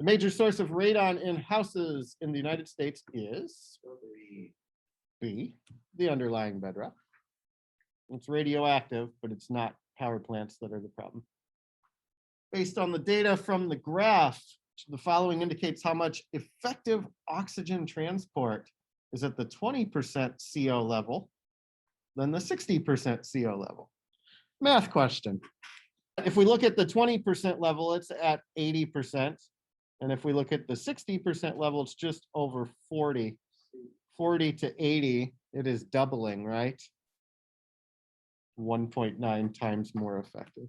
The major source of radon in houses in the United States is B, the underlying bedrock. It's radioactive, but it's not power plants that are the problem. Based on the data from the graph, the following indicates how much effective oxygen transport is at the 20% CO level than the 60% CO level. Math question. If we look at the 20% level, it's at 80%. And if we look at the 60% level, it's just over 40. 40 to 80, it is doubling, right? 1.9 times more effective.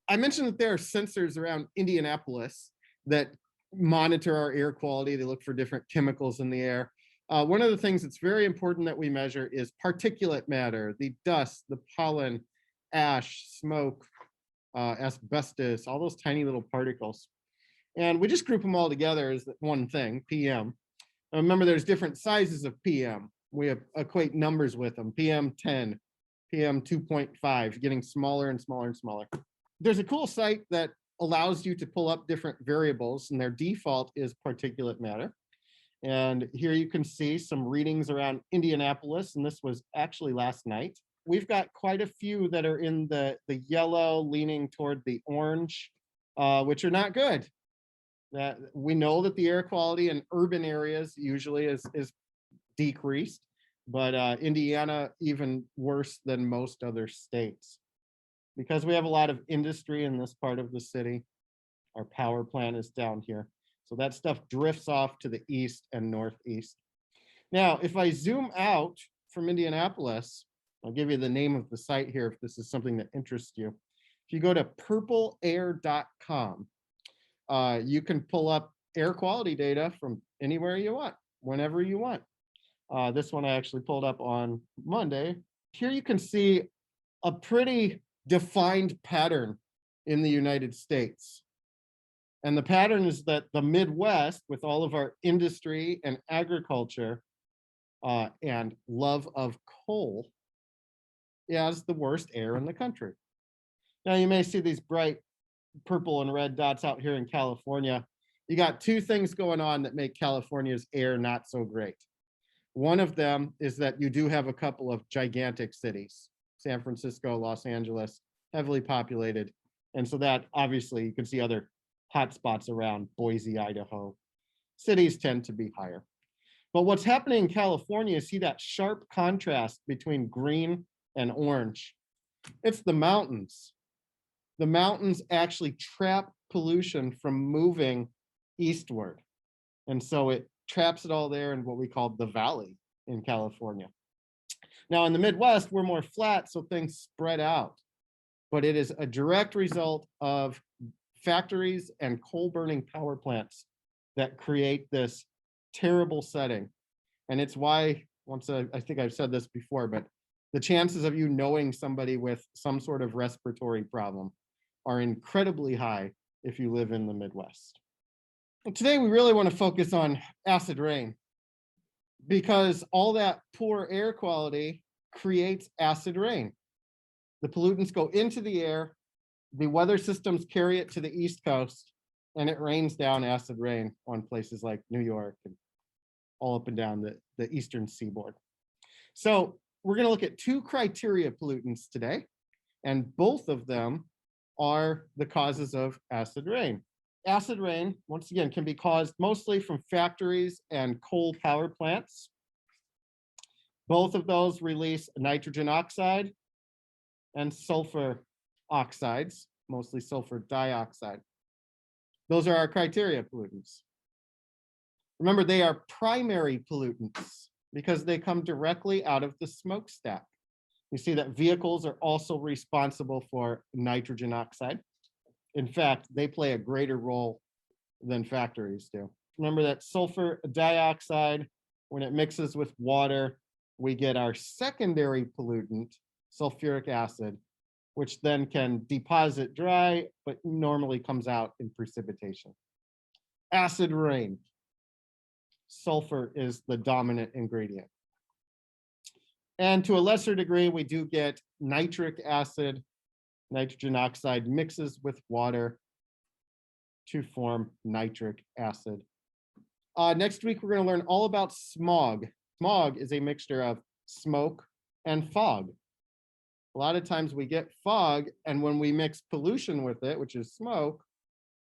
I mentioned that there are sensors around Indianapolis that monitor our air quality. They look for different chemicals in the air. One of the things that's very important that we measure is particulate matter, the dust, the pollen, ash, smoke, asbestos, all those tiny little particles. And we just group them all together as one thing, PM. Now remember, there's different sizes of PM. We equate numbers with them, PM 10, PM 2.5, getting smaller and smaller and smaller. There's a cool site that allows you to pull up different variables, and their default is particulate matter. And here you can see some readings around Indianapolis, and this was actually last night. We've got quite a few that are in the yellow leaning toward the orange, which are not good. That we know that the air quality in urban areas usually is decreased, but Indiana even worse than most other states. Because we have a lot of industry in this part of the city, our power plant is down here. So that stuff drifts off to the east and northeast. Now, if I zoom out from Indianapolis, I'll give you the name of the site here if this is something that interests you. If you go to purpleair.com, you can pull up air quality data from anywhere you want, whenever you want. This one I actually pulled up on Monday. Here you can see a pretty defined pattern in the United States. And the pattern is that the Midwest, with all of our industry and agriculture and love of coal, has the worst air in the country. Now you may see these bright purple and red dots out here in California. You got two things going on that make California's air not so great. One of them is that you do have a couple of gigantic cities, San Francisco, Los Angeles, heavily populated. And so that obviously you can see other hotspots around Boise, Idaho. Cities tend to be higher. But what's happening in California is see that sharp contrast between green and orange. It's the mountains. The mountains actually trap pollution from moving eastward. And so it traps it all there in what we call the valley in California. Now in the Midwest, we're more flat, so things spread out. But it is a direct result of factories and coal burning power plants that create this terrible setting. And it's why, I think I've said this before, but the chances of you knowing somebody with some sort of respiratory problem are incredibly high if you live in the Midwest. Well, today we really want to focus on acid rain because all that poor air quality creates acid rain. The pollutants go into the air, the weather systems carry it to the East Coast, and it rains down acid rain on places like New York and all up and down the eastern seaboard. So we're going to look at two criteria pollutants today, and both of them are the causes of acid rain. Acid rain, once again, can be caused mostly from factories and coal power plants. Both of those release nitrogen oxide and sulfur oxides, mostly sulfur dioxide. Those are our criteria pollutants. Remember, they are primary pollutants because they come directly out of the smokestack. You see that vehicles are also responsible for nitrogen oxide. In fact, they play a greater role than factories do. Remember that sulfur dioxide, when it mixes with water, we get our secondary pollutant, sulfuric acid, which then can deposit dry, but normally comes out in precipitation. Acid rain. Sulfur is the dominant ingredient. And to a lesser degree, we do get nitric acid. Nitrogen oxide mixes with water. to form nitric acid. Next week, we're going to learn all about smog. Smog is a mixture of smoke and fog. A lot of times we get fog, and when we mix pollution with it, which is smoke,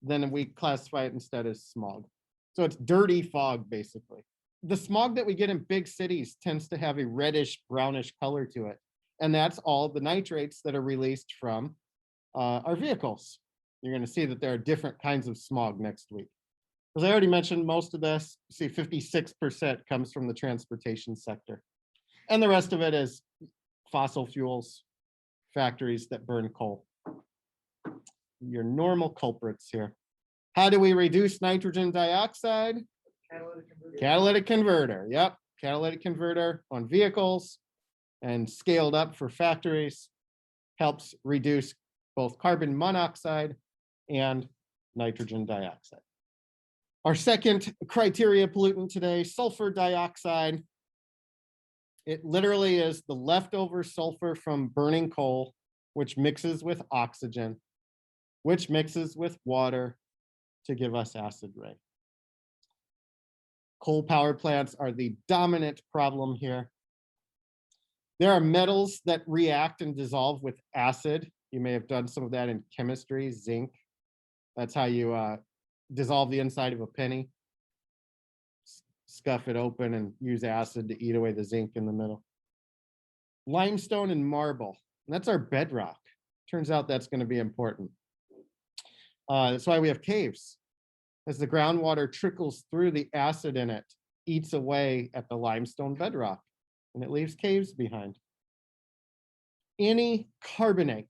then we classify it instead as smog. So it's dirty fog, basically. The smog that we get in big cities tends to have a reddish, brownish color to it. And that's all the nitrates that are released from our vehicles. You're going to see that there are different kinds of smog next week. As I already mentioned, most of this, see 56% comes from the transportation sector. And the rest of it is fossil fuels, factories that burn coal. Your normal culprits here. How do we reduce nitrogen dioxide? Catalytic converter. Yep, catalytic converter on vehicles and scaled up for factories helps reduce both carbon monoxide and nitrogen dioxide. Our second criteria pollutant today, sulfur dioxide. It literally is the leftover sulfur from burning coal, which mixes with oxygen, which mixes with water to give us acid rain. Coal power plants are the dominant problem here. There are metals that react and dissolve with acid. You may have done some of that in chemistry, zinc. That's how you dissolve the inside of a penny. Scuff it open and use acid to eat away the zinc in the middle. Limestone and marble, and that's our bedrock. Turns out that's going to be important. That's why we have caves. As the groundwater trickles through, the acid in it eats away at the limestone bedrock, and it leaves caves behind. Any carbonate,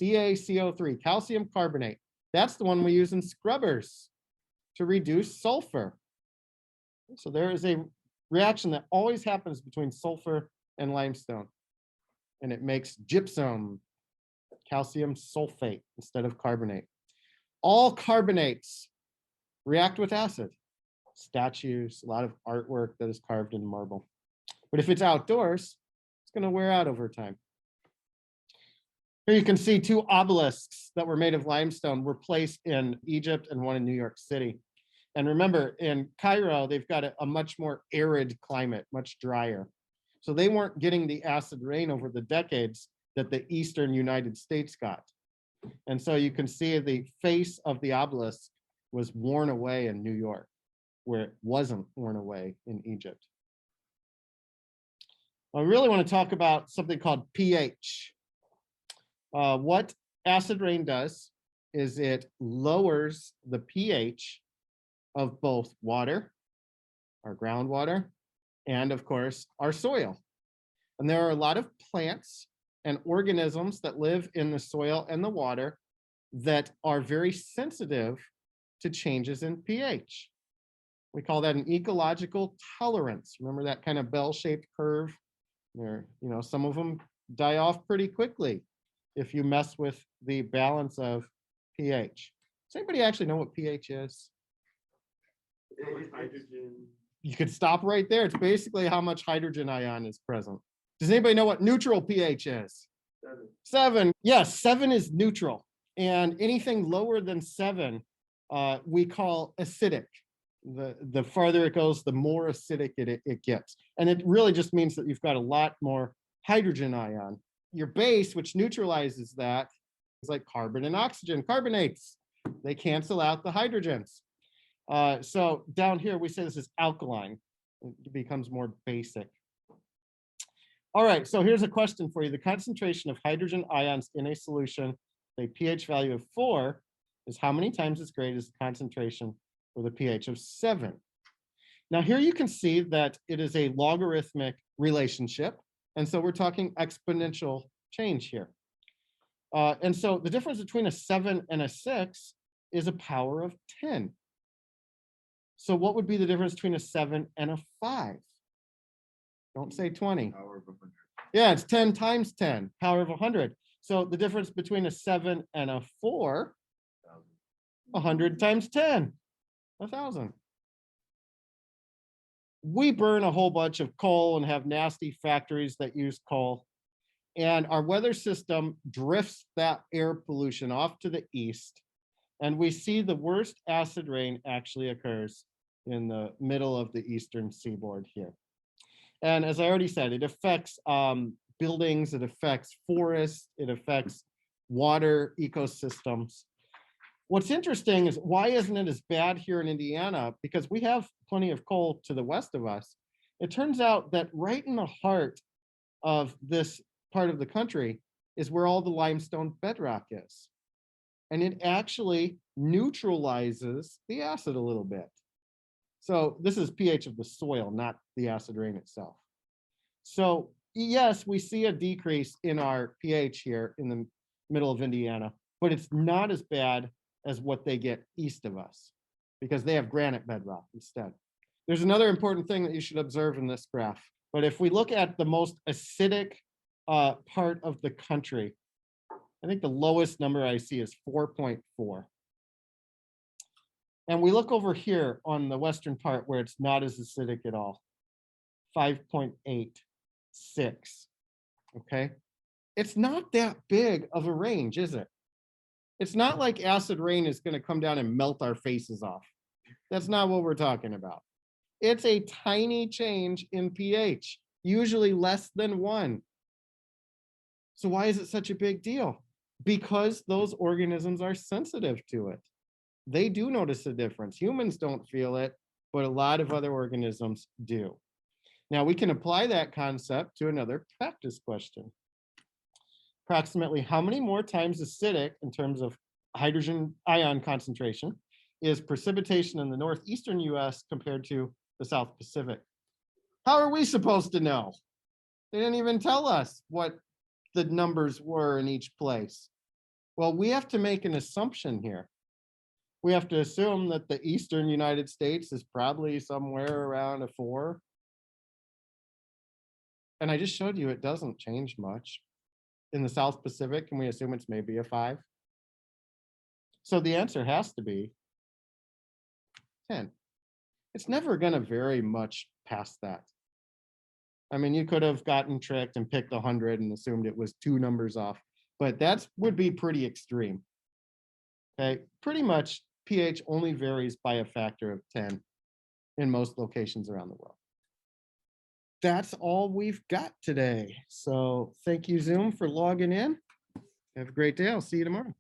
CaCO3, calcium carbonate, that's the one we use in scrubbers to reduce sulfur. So there is a reaction that always happens between sulfur and limestone, and it makes gypsum, calcium sulfate instead of carbonate. All carbonates react with acid. Statues, a lot of artwork that is carved in marble. But if it's outdoors, it's going to wear out over time. Here you can see two obelisks that were made of limestone were placed in Egypt and one in New York City. And remember, in Cairo, they've got a much more arid climate, much drier. So they weren't getting the acid rain over the decades that the eastern United States got. And so you can see the face of the obelisk was worn away in New York, where it wasn't worn away in Egypt. I really want to talk about something called pH. What acid rain does is it lowers the pH of both water, our groundwater, and of course, our soil. And there are a lot of plants and organisms that live in the soil and the water that are very sensitive to changes in pH. We call that an ecological tolerance. Remember that kind of bell-shaped curve? Where, some of them die off pretty quickly if you mess with the balance of pH. Does anybody actually know what pH is? Hydrogen. You could stop right there. It's basically how much hydrogen ion is present. Does anybody know what neutral pH is? 7. Yes, 7 is neutral. And anything lower than 7, we call acidic. The farther it goes, the more acidic it gets. And it really just means that you've got a lot more hydrogen ion. Your base, which neutralizes that, is like carbon and oxygen, carbonates. They cancel out the hydrogens. So down here, we say this is alkaline. It becomes more basic. All right, so here's a question for you. The concentration of hydrogen ions in a solution, a pH value of 4, is how many times as great as the concentration with a pH of 7? Now here you can see that it is a logarithmic relationship. And so we're talking exponential change here. And so the difference between a 7 and a 6 is a power of 10. So what would be the difference between a 7 and a 5? Don't say 20. Power of 100. Yeah, it's 10 times 10, power of 100. So the difference between a 7 and a 4, 100 times 10, 1,000. We burn a whole bunch of coal and have nasty factories that use coal. And our weather system drifts that air pollution off to the east. And we see the worst acid rain actually occurs in the middle of the eastern seaboard here. And as I already said, it affects buildings, it affects forests, it affects water ecosystems. What's interesting is why isn't it as bad here in Indiana? Because we have plenty of coal to the west of us. It turns out that right in the heart of this part of the country is where all the limestone bedrock is. And it actually neutralizes the acid a little bit. So this is pH of the soil, not the acid rain itself. So yes, we see a decrease in our pH here in the middle of Indiana, but it's not as bad as what they get east of us because they have granite bedrock instead. There's another important thing that you should observe in this graph. But if we look at the most acidic part of the country, I think the lowest number I see is 4.4. And we look over here on the western part where it's not as acidic at all, 5.86. Okay. It's not that big of a range, is it? It's not like acid rain is going to come down and melt our faces off. That's not what we're talking about. It's a tiny change in pH, usually less than 1. So why is it such a big deal? Because those organisms are sensitive to it. They do notice a difference. Humans don't feel it, but a lot of other organisms do. Now we can apply that concept to another practice question. Approximately how many more times acidic in terms of hydrogen ion concentration is precipitation in the northeastern US compared to the South Pacific? How are we supposed to know? They didn't even tell us what the numbers were in each place. Well, we have to make an assumption here. We have to assume that the eastern United States is probably somewhere around a 4. And I just showed you it doesn't change much. In the South Pacific, can we assume it's maybe a 5? So the answer has to be 10. It's never going to vary much past that. I mean, you could have gotten tricked and picked 100 and assumed it was 2 numbers off, but that would be pretty extreme. Okay, pretty much pH only varies by a factor of 10 in most locations around the world. That's all we've got today. So thank you, Zoom, for logging in. Have a great day. I'll see you tomorrow.